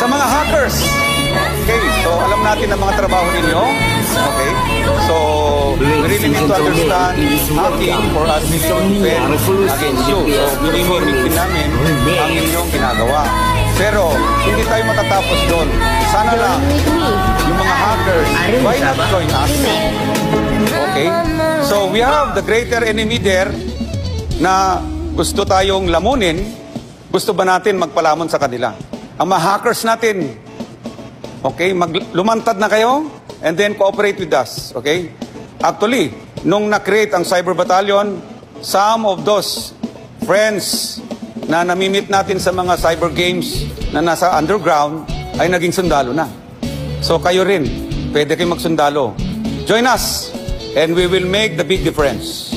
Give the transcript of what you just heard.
Sa mga hackers, okay, so alam natin ang mga trabaho ninyo. Okay, so we really need to understand hacking for us really to defend against you. So minimimigtin namin ang inyong ginagawa. Pero hindi tayo matatapos doon. Sana lang yung mga hackers, why not join us? Okay, so we have the greater enemy there na gusto tayong lamunin. Gusto ba natin magpalamon sa kanila? Ang mga hackers natin, okay, lumantad na kayo and then cooperate with us, okay? Actually, nung na-create ang Cyber Battalion, some of those friends na namimit natin sa mga cyber games na nasa underground ay naging sundalo na. So kayo rin, pwede kayong magsundalo. Join us and we will make the big difference.